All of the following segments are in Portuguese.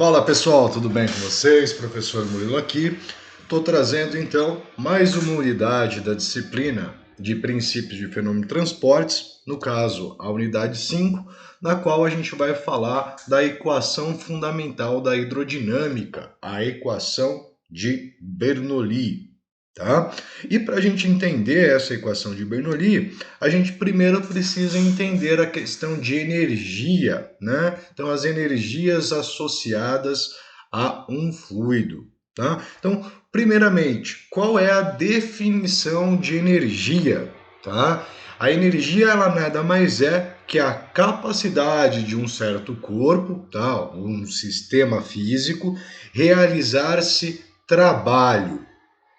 Fala pessoal, tudo bem com vocês? Professor Murilo aqui. Estou trazendo então mais uma unidade da disciplina de princípios de fenômeno de transportes, no caso a unidade 5, na qual a gente vai falar da equação fundamental da hidrodinâmica, a equação de Bernoulli. Tá? E para a gente entender essa equação de Bernoulli, a gente primeiro precisa entender a questão de energia, né? Então, as energias associadas a um fluido. Tá? Então, primeiramente, qual é a definição de energia? Tá? A energia ela nada mais é que a capacidade de um certo corpo, tá? Um sistema físico, realizar-se trabalho.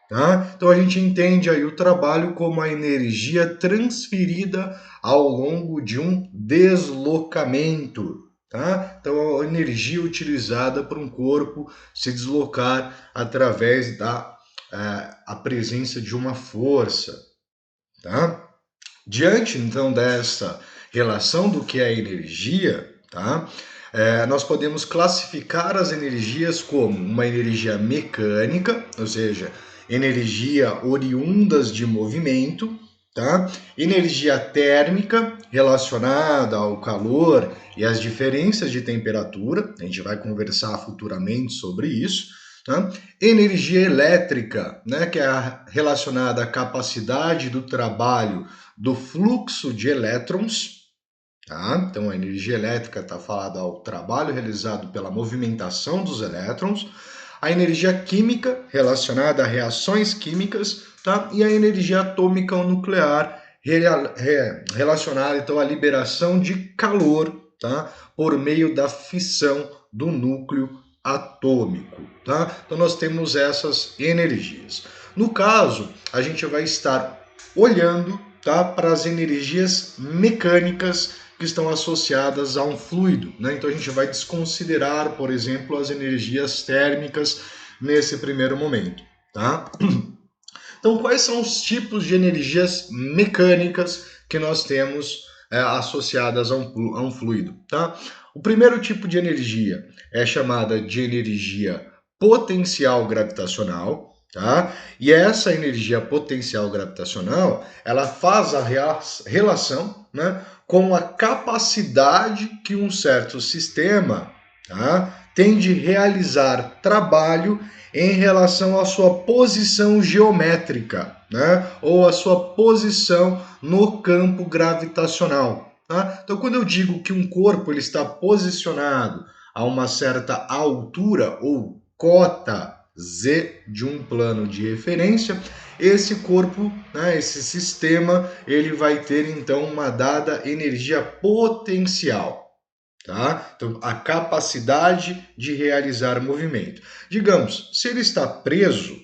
Tá? Então a gente entende aí o trabalho como a energia transferida ao longo de um deslocamento. Tá? Então a energia utilizada para um corpo se deslocar através da a presença de uma força. Tá? Diante então dessa relação do que é energia, tá? Nós podemos classificar as energias como uma energia mecânica, ou seja, energia oriundas de movimento, tá? Energia térmica relacionada ao calor e às diferenças de temperatura, a gente vai conversar futuramente sobre isso, tá? Energia elétrica, né, que é relacionada à capacidade do trabalho do fluxo de elétrons. Tá? Então, a energia elétrica está falada ao trabalho realizado pela movimentação dos elétrons, a energia química relacionada a reações químicas, tá? E a energia atômica ou nuclear relacionada então à liberação de calor, tá? Por meio da fissão do núcleo atômico. Tá? Então, nós temos essas energias. No caso, a gente vai estar olhando, tá, para as energias mecânicas que estão associadas a um fluido, né? Então a gente vai desconsiderar, por exemplo, as energias térmicas nesse primeiro momento, tá? Então, quais são os tipos de energias mecânicas que nós temos associadas a um fluido, tá? O primeiro tipo de energia é chamada de energia potencial gravitacional, tá? E essa energia potencial gravitacional, ela faz a relação, né, com a capacidade que um certo sistema, tá, tem de realizar trabalho em relação à sua posição geométrica, né, ou a sua posição no campo gravitacional. Tá? Então, quando eu digo que um corpo ele está posicionado a uma certa altura ou cota Z de um plano de referência, esse corpo, né, esse sistema, ele vai ter então uma dada energia potencial. Tá? Então, a capacidade de realizar movimento. Digamos, se ele está preso,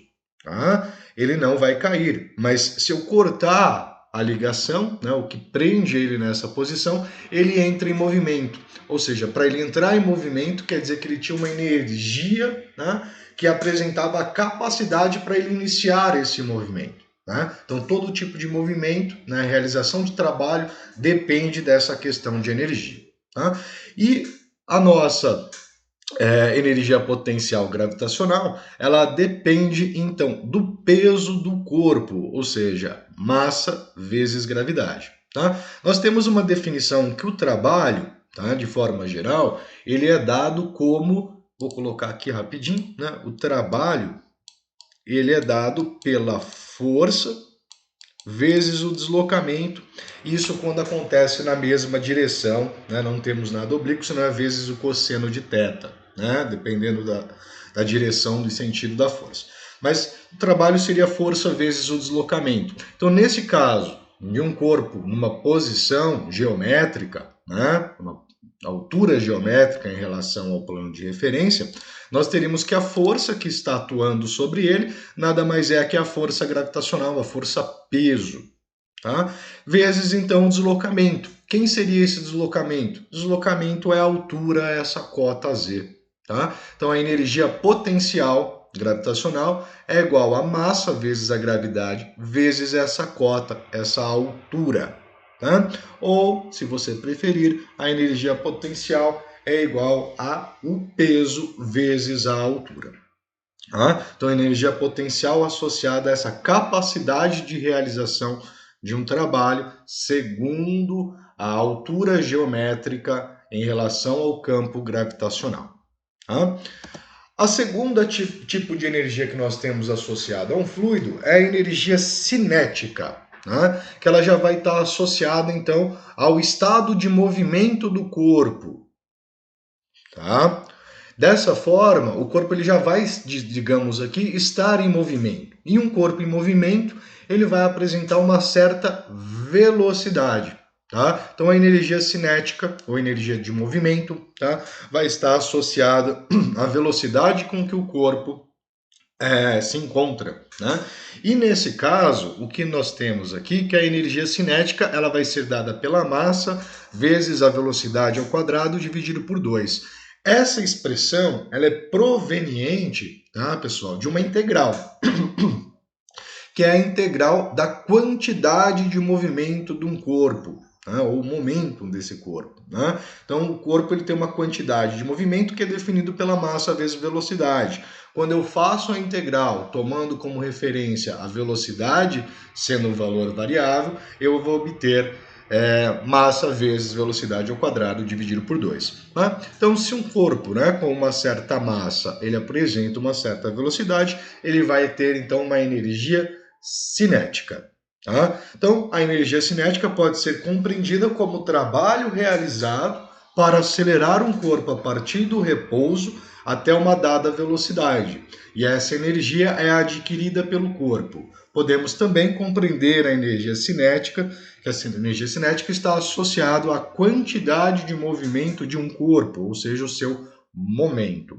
tá? Ele não vai cair, mas se eu cortar a ligação, né, o que prende ele nessa posição, ele entra em movimento. Ou seja, para ele entrar em movimento, quer dizer que ele tinha uma energia, né, que apresentava a capacidade para ele iniciar esse movimento. Né? Então, todo tipo de movimento, né, realização de trabalho, depende dessa questão de energia. Tá? E a nossa energia potencial gravitacional, ela depende então do peso do corpo, ou seja, massa vezes gravidade. Tá? Nós temos uma definição que o trabalho, tá, de forma geral, ele é dado como, vou colocar aqui rapidinho, né, o trabalho ele é dado pela força vezes o deslocamento, isso quando acontece na mesma direção, né? Não temos nada oblíquo, senão é vezes o cosseno de θ, né? Dependendo da direção do sentido da força. Mas o trabalho seria força vezes o deslocamento. Então, nesse caso, de um corpo numa posição geométrica, né? Uma altura geométrica em relação ao plano de referência, nós teríamos que a força que está atuando sobre ele nada mais é que a força gravitacional, a força peso, tá? Vezes então o deslocamento. Quem seria esse deslocamento? Deslocamento é a altura, essa cota Z, tá? Então a energia potencial gravitacional é igual a massa vezes a gravidade vezes essa cota, essa altura. Tá? Ou, se você preferir, a energia potencial é igual ao peso vezes a altura. Então, a energia potencial associada a essa capacidade de realização de um trabalho segundo a altura geométrica em relação ao campo gravitacional. A segunda tipo de energia que nós temos associada a um fluido é a energia cinética, que ela já vai estar associada, então, ao estado de movimento do corpo. Dessa forma, o corpo ele já vai, digamos aqui, estar em movimento. E um corpo em movimento, ele vai apresentar uma certa velocidade. Então, a energia cinética, ou energia de movimento, vai estar associada à velocidade com que o corpo se encontra. E nesse caso, o que nós temos aqui, que a energia cinética ela vai ser dada pela massa vezes a velocidade ao quadrado dividido por 2. Essa expressão ela é proveniente, pessoal, de uma integral, que é a integral da quantidade de movimento de um corpo, ou momento desse corpo. Então, o corpo ele tem uma quantidade de movimento que é definido pela massa vezes velocidade. Quando eu faço a integral tomando como referência a velocidade, sendo um valor variável, eu vou obter massa vezes velocidade ao quadrado dividido por 2. Então, se um corpo com uma certa massa ele apresenta uma certa velocidade, ele vai ter então uma energia cinética. Então, a energia cinética pode ser compreendida como trabalho realizado para acelerar um corpo a partir do repouso até uma dada velocidade. E essa energia é adquirida pelo corpo. Podemos também compreender a energia cinética, que essa energia cinética está associada à quantidade de movimento de um corpo, ou seja, o seu momento.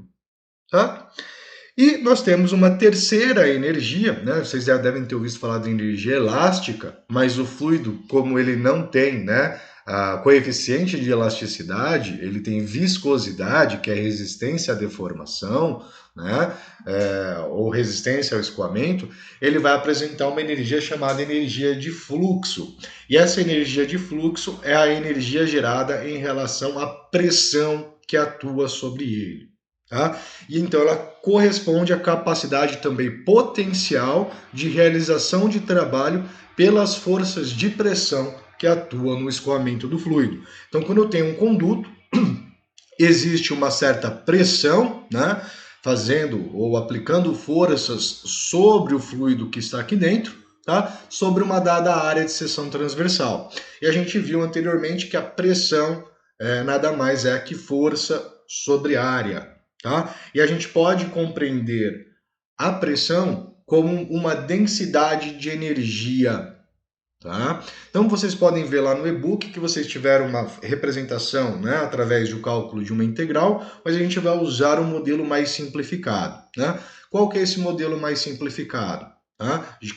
E nós temos uma terceira energia, vocês já devem ter ouvido falar de energia elástica, mas o fluido, como ele não tem a coeficiente de elasticidade, ele tem viscosidade, que é resistência à deformação, ou resistência ao escoamento, ele vai apresentar uma energia chamada energia de fluxo. E essa energia de fluxo é a energia gerada em relação à pressão que atua sobre ele. E então ela corresponde à capacidade também potencial de realização de trabalho pelas forças de pressão que atuam no escoamento do fluido. Então, quando eu tenho um conduto, existe uma certa pressão, fazendo ou aplicando forças sobre o fluido que está aqui dentro, sobre uma dada área de seção transversal. E a gente viu anteriormente que a pressão nada mais é que força sobre área. E a gente pode compreender a pressão como uma densidade de energia. Então vocês podem ver lá no e-book que vocês tiveram uma representação através do cálculo de uma integral, mas a gente vai usar um modelo mais simplificado. Qual que é esse modelo mais simplificado?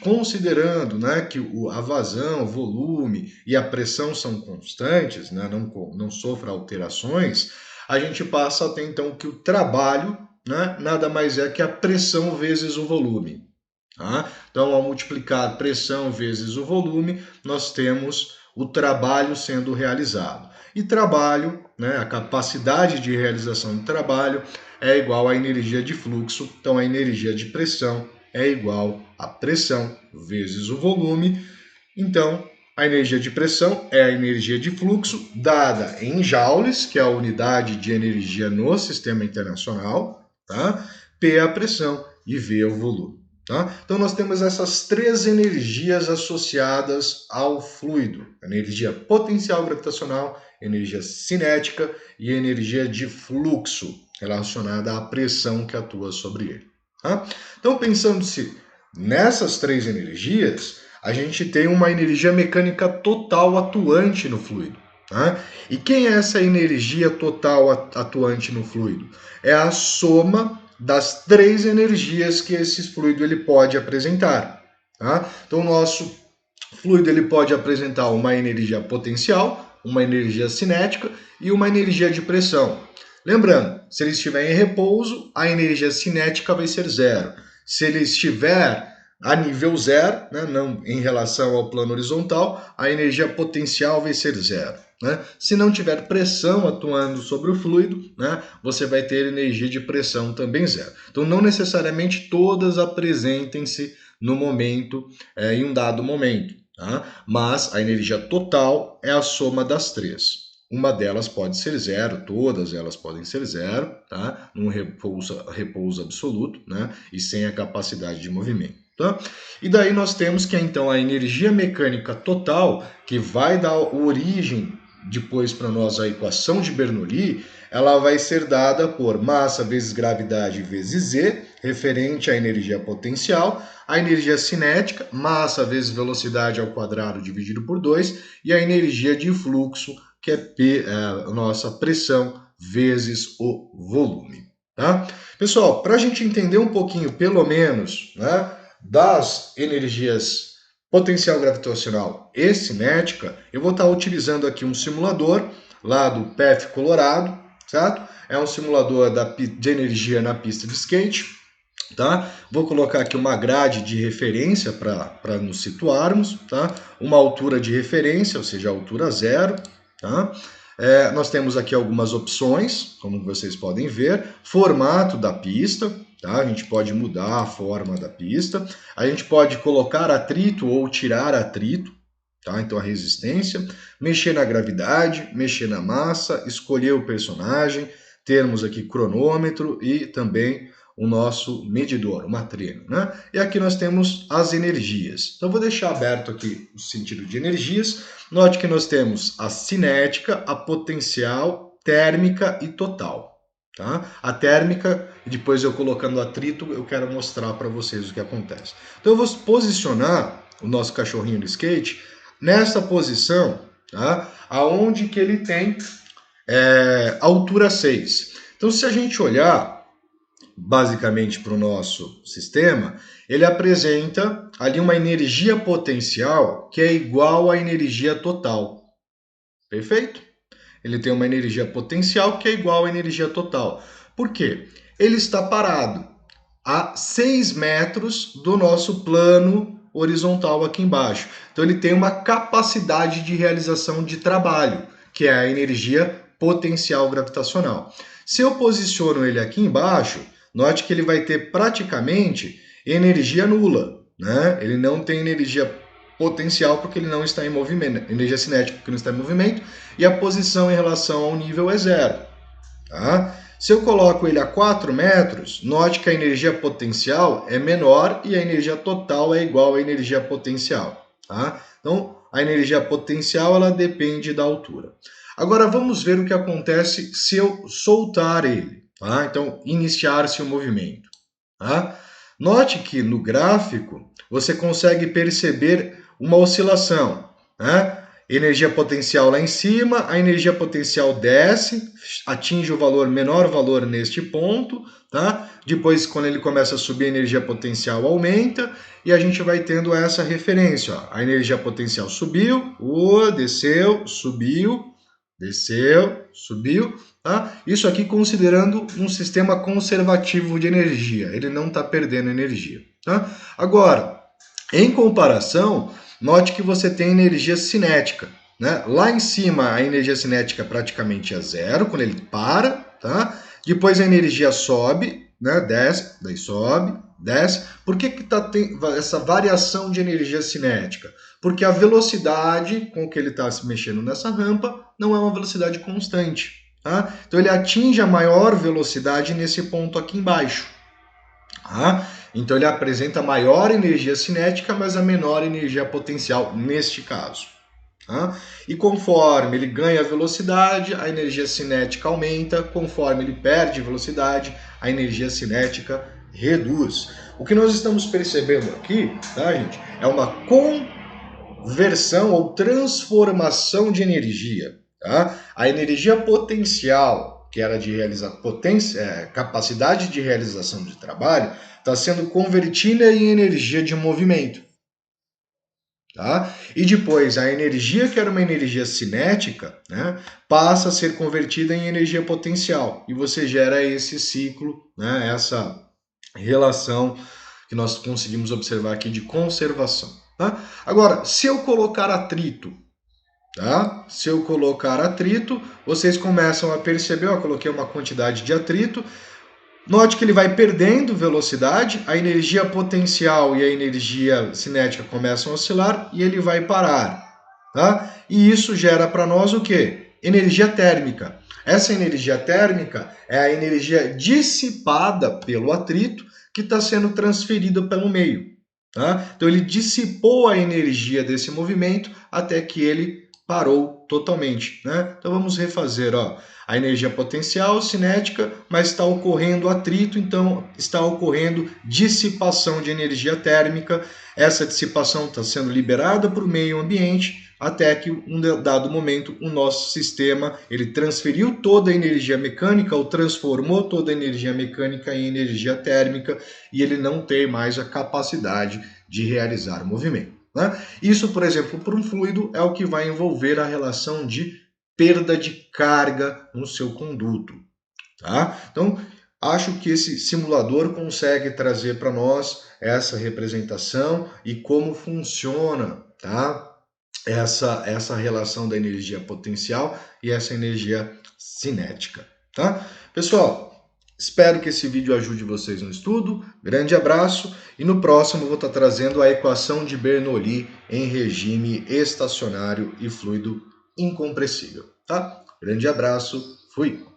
Considerando que a vazão, o volume e a pressão são constantes, não sofrem alterações, a gente passa a ter então que o trabalho nada mais é que a pressão vezes o volume. Então, ao multiplicar pressão vezes o volume, nós temos o trabalho sendo realizado. E trabalho, a capacidade de realização do trabalho é igual à energia de fluxo, então a energia de pressão é igual a pressão vezes o volume. Então, a energia de pressão é a energia de fluxo dada em joules, que é a unidade de energia no sistema internacional, P é a pressão e V é o volume. Então, nós temos essas três energias associadas ao fluido: energia potencial gravitacional, energia cinética e energia de fluxo, relacionada à pressão que atua sobre ele. Então, pensando-se nessas três energias, a gente tem uma energia mecânica total atuante no fluido. E quem é essa energia total atuante no fluido? É a soma das três energias que esse fluido ele pode apresentar. Então, o nosso fluido ele pode apresentar uma energia potencial, uma energia cinética e uma energia de pressão. Lembrando, se ele estiver em repouso, a energia cinética vai ser zero. Se ele estiver a nível zero, não em relação ao plano horizontal, a energia potencial vai ser zero. né? Se não tiver pressão atuando sobre o fluido, né, você vai ter energia de pressão também zero. Então, não necessariamente todas apresentem-se no momento, em um dado momento, tá? Mas a energia total é a soma das três. Uma delas pode ser zero, todas elas podem ser zero, tá? Num repouso absoluto, né? E sem a capacidade de movimento. Tá? E daí nós temos que então a energia mecânica total, que vai dar origem depois para nós a equação de Bernoulli, ela vai ser dada por massa vezes gravidade vezes Z, referente à energia potencial, a energia cinética, massa vezes velocidade ao quadrado dividido por 2, e a energia de fluxo, que é a nossa pressão vezes o volume. Tá? Pessoal, para a gente entender um pouquinho, pelo menos, né, das energias potencial gravitacional e cinética, eu vou estar utilizando aqui um simulador lá do PEF Colorado, certo? É um simulador de energia na pista de skate, tá? Vou colocar aqui uma grade de referência para nos situarmos, tá? Uma altura de referência, ou seja, altura zero, tá? Nós temos aqui algumas opções, como vocês podem ver, formato da pista, tá? A gente pode mudar a forma da pista, a gente pode colocar atrito ou tirar atrito, tá? Então a resistência, mexer na gravidade, mexer na massa, escolher o personagem, termos aqui cronômetro e também o nosso medidor, uma trena, né? E aqui nós temos as energias. Então vou deixar aberto aqui o sentido de energias. Note que nós temos a cinética, a potencial, térmica e total. Tá? A térmica, depois eu colocando atrito, eu quero mostrar para vocês o que acontece. Então eu vou posicionar o nosso cachorrinho de skate nessa posição, tá? Aonde que ele tem altura 6. Então se a gente olhar basicamente para o nosso sistema, ele apresenta ali uma energia potencial que é igual à energia total. Perfeito? Ele tem uma energia potencial que é igual à energia total. Por quê? Ele está parado a 6 metros do nosso plano horizontal aqui embaixo. Então ele tem uma capacidade de realização de trabalho, que é a energia potencial gravitacional. Se eu posiciono ele aqui embaixo, note que ele vai ter praticamente energia nula, né? Ele não tem energia potencial porque ele não está em movimento, energia cinética porque não está em movimento, e a posição em relação ao nível é zero. Tá? Se eu coloco ele a 4 metros, note que a energia potencial é menor e a energia total é igual à energia potencial. Tá? Então, a energia potencial ela depende da altura. Agora vamos ver o que acontece se eu soltar ele. Tá? Então, iniciar-se o movimento. Tá? Note que no gráfico você consegue perceber uma oscilação. Né? Energia potencial lá em cima, a energia potencial desce, atinge o valor, menor valor neste ponto, tá? Depois, quando ele começa a subir, a energia potencial aumenta e a gente vai tendo essa referência, ó. A energia potencial subiu, desceu, subiu, desceu, subiu, tá? Isso aqui considerando um sistema conservativo de energia, ele não está perdendo energia, tá? Agora, em comparação, note que você tem energia cinética, né? Lá em cima a energia cinética praticamente é zero quando ele para, tá? Depois a energia sobe, né? Desce, daí sobe, desce. Por que tem essa variação de energia cinética? Porque a velocidade com que ele está se mexendo nessa rampa não é uma velocidade constante, tá? Então ele atinge a maior velocidade nesse ponto aqui embaixo, tá? Então ele apresenta maior energia cinética, mas a menor energia potencial neste caso. Tá? E conforme ele ganha velocidade, a energia cinética aumenta, conforme ele perde velocidade, a energia cinética reduz. O que nós estamos percebendo aqui, tá, gente, é uma conversão ou transformação de energia. Tá? A energia potencial, que era de capacidade de realização de trabalho, está sendo convertida em energia de movimento. Tá? E depois a energia, que era uma energia cinética, né, passa a ser convertida em energia potencial. E você gera esse ciclo, né, essa relação que nós conseguimos observar aqui de conservação. Tá? Agora, se eu colocar atrito, tá? Se eu colocar atrito, vocês começam a perceber, ó, coloquei uma quantidade de atrito. Note que ele vai perdendo velocidade, a energia potencial e a energia cinética começam a oscilar e ele vai parar, tá? E isso gera para nós o quê? Energia térmica. Essa energia térmica é a energia dissipada pelo atrito que está sendo transferida pelo meio, tá? Então ele dissipou a energia desse movimento até que ele parou totalmente, né? Então vamos refazer, ó. A energia potencial cinética, mas está ocorrendo atrito, então está ocorrendo dissipação de energia térmica. Essa dissipação está sendo liberada para o meio ambiente até que um dado momento o nosso sistema ele transferiu toda a energia mecânica ou transformou toda a energia mecânica em energia térmica e ele não tem mais a capacidade de realizar o movimento, né? Isso, por exemplo, para um fluido é o que vai envolver a relação de perda de carga no seu conduto, tá? Então, acho que esse simulador consegue trazer para nós essa representação e como funciona, tá? Essa relação da energia potencial e essa energia cinética, tá? Pessoal, espero que esse vídeo ajude vocês no estudo. Grande abraço e no próximo eu vou estar trazendo a equação de Bernoulli em regime estacionário e fluido incompressível, tá? Grande abraço, fui!